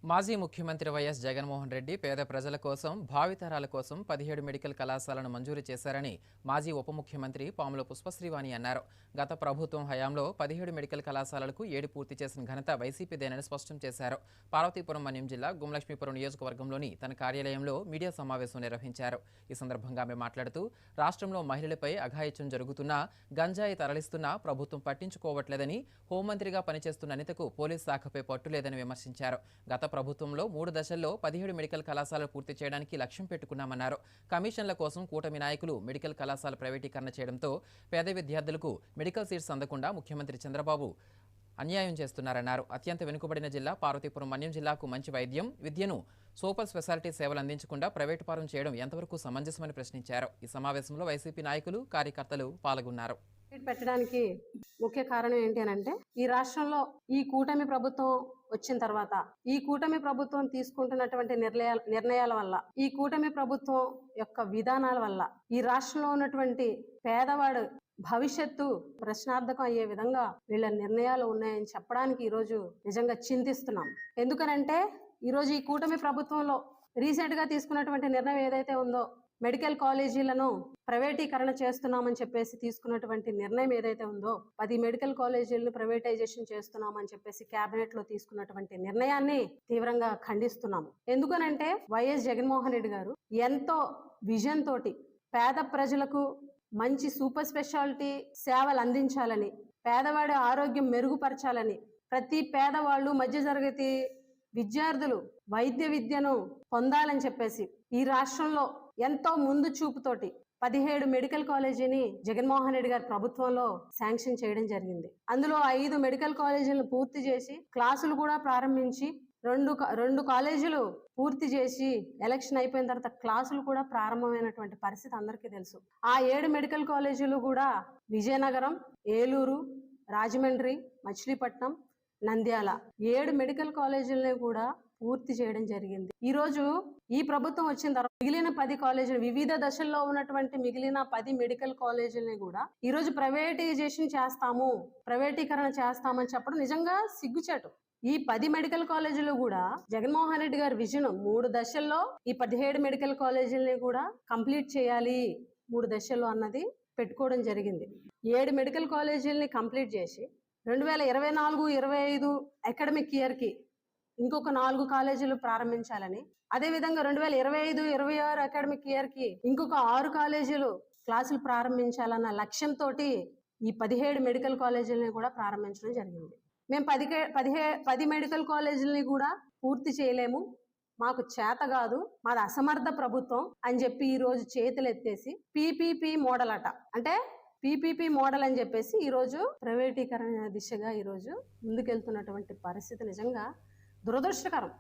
మాజీ ముఖ్యమంత్రి వైఎస్ జగన్మోహన్ రెడ్డి పేద ప్రజల కోసం భావితరాల కోసం 17 మెడికల్ కళాశాలను మంజూరు చేశారని మాజీ ఉప ముఖ్యమంత్రి పాముల పుష్పశ్రీవాణి అన్నారు. గత ప్రభుత్వం హయాంలో 17 మెడికల్ కళాశాలలకు 7 పూర్తి చేసిన ఘనత వైసీపీదేనని స్పష్టం చేశారు. పార్వతీపురం మన్యం జిల్లా గుమ్మలక్ష్మీపురం నియోజకవర్గంలోని తన కార్యాలయంలో మీడియా సమావేశం నిర్వహించారు. ఈ సందర్భంగా ఆమె మాట్లాడుతూ రాష్ట్రంలో మహిళలపై అఘాయిత్యం జరుగుతున్నా, గంజాయి తరలిస్తున్నా ప్రభుత్వం పట్టించుకోవట్లేదని, హోంమంత్రిగా పనిచేస్తున్న అనితకు పోలీస్ శాఖపై పట్టులేదని విమర్శించారు. గత ప్రభుత్వంలో 3 దశల్లో 17 మెడికల్ కళాశాలలు పూర్తి చేయడానికి లక్ష్యం పెట్టుకున్నామన్నారు. కమిషన్ల కోసం కూటమి నాయకులు మెడికల్ కళాశాల ప్రైవేటీకరణ చేయడంతో పేద విద్యార్థులకు మెడికల్ సీట్స్ అందకుండా ముఖ్యమంత్రి చంద్రబాబు అన్యాయం చేస్తున్నారన్నారు. అత్యంత వెనుకబడిన జిల్లా పార్వతీపురం మన్యం జిల్లాకు మంచి వైద్యం, విద్యను సూపర్ స్పెషాలిటీ సేవలు అందించకుండా ప్రైవేటు పరం చేయడం ఎంతవరకు సమంజసమని ప్రశ్నించారు. ఈ సమావేశంలో వైసీపీ నాయకులు, కార్యకర్తలు పాల్గొన్నారు. పెట్టడానికి ముఖ్య కారణం ఏంటి అంటే, ఈ రాష్ట్రంలో ఈ కూటమి ప్రభుత్వం వచ్చిన తర్వాత ఈ కూటమి ప్రభుత్వం తీసుకుంటున్నటువంటి నిర్ణయాల వల్ల, ఈ కూటమి ప్రభుత్వం యొక్క విధానాల వల్ల ఈ రాష్ట్రంలో ఉన్నటువంటి పేదవాడు భవిష్యత్తు ప్రశ్నార్థకం అయ్యే విధంగా వీళ్ళ నిర్ణయాలు ఉన్నాయని చెప్పడానికి ఈరోజు నిజంగా చింతిస్తున్నాం. ఎందుకనంటే ఈరోజు ఈ కూటమి ప్రభుత్వంలో రీసెంట్ గా తీసుకున్నటువంటి నిర్ణయం ఏదైతే ఉందో, మెడికల్ కాలేజీలను ప్రైవేటీకరణ చేస్తున్నామని చెప్పేసి తీసుకున్నటువంటి నిర్ణయం ఏదైతే ఉందో, 10 మెడికల్ కాలేజీలను ప్రైవేటైజేషన్ చేస్తున్నామని చెప్పేసి కేబినెట్ లో తీసుకున్నటువంటి నిర్ణయాన్ని తీవ్రంగా ఖండిస్తున్నాము. ఎందుకనంటే వైఎస్ జగన్మోహన్ రెడ్డి గారు ఎంతో విజన్ తోటి పేద ప్రజలకు మంచి సూపర్ స్పెషాలిటీ సేవలు అందించాలని, పేదవాడి ఆరోగ్యం మెరుగుపరచాలని, ప్రతి పేదవాళ్ళు మధ్యతరగతి విద్యార్థులు వైద్య విద్యను పొందాలని చెప్పేసి ఈ రాష్ట్రంలో ఎంతో ముందు చూపుతోటి 17 మెడికల్ కాలేజీని జగన్మోహన్ రెడ్డి గారి ప్రభుత్వంలో శాంక్షన్ చేయడం జరిగింది. అందులో 5 మెడికల్ కాలేజీలను పూర్తి చేసి, క్లాసులు కూడా ప్రారంభించి, రెండు కాలేజీలు పూర్తి చేసి, ఎలక్షన్ అయిపోయిన తర్వాత క్లాసులు కూడా ప్రారంభమైనటువంటి పరిస్థితి అందరికీ తెలుసు. ఆ 7 మెడికల్ కాలేజీలు కూడా విజయనగరం, ఏలూరు, రాజమండ్రి, మచిలీపట్నం, నంద్యాల 7 మెడికల్ కాలేజీలని కూడా పూర్తి చేయడం జరిగింది. ఈ రోజు ఈ ప్రభుత్వం వచ్చిన తర్వాత మిగిలిన 10 కాలేజీలు, వివిధ దశల్లో ఉన్నటువంటి మిగిలిన 10 మెడికల్ కాలేజీలని కూడా ఈ రోజు ప్రైవేటైజేషన్ చేస్తాము, ప్రైవేటీకరణ చేస్తామని చెప్పడం నిజంగా సిగ్గుచేటు. ఈ 10 మెడికల్ కాలేజీలు కూడా జగన్మోహన్ రెడ్డి గారి విజన్ 3 దశల్లో ఈ 17 మెడికల్ కాలేజీలని కూడా కంప్లీట్ చేయాలి 3 దశల్లో అన్నది పెట్టుకోవడం జరిగింది. 7 మెడికల్ కాలేజీలని కంప్లీట్ చేసి 2024-25 అకాడమిక్ ఇయర్ కి ఇంకొక 4 కాలేజీలు ప్రారంభించాలని, అదేవిధంగా 2025-26 అకాడమిక్ ఇయర్ కి ఇంకొక 6 కాలేజీలు క్లాసులు ప్రారంభించాలన్న లక్ష్యంతో ఈ 17 మెడికల్ కాలేజీలని కూడా ప్రారంభించడం జరిగింది. మేము 10 మెడికల్ కాలేజీలని కూడా పూర్తి చేయలేము, మాకు చేత కాదు, మాది అసమర్థ ప్రభుత్వం అని చెప్పి ఈ రోజు చేతులు ఎత్తేసి పీపీపీ మోడల్ అంటే పీపీపీ మోడల్ అని చెప్పేసి ఈ రోజు ప్రైవేటీకరణ దిశగా ఈ రోజు ముందుకెళ్తున్నటువంటి పరిస్థితి నిజంగా దురదృష్టకరం.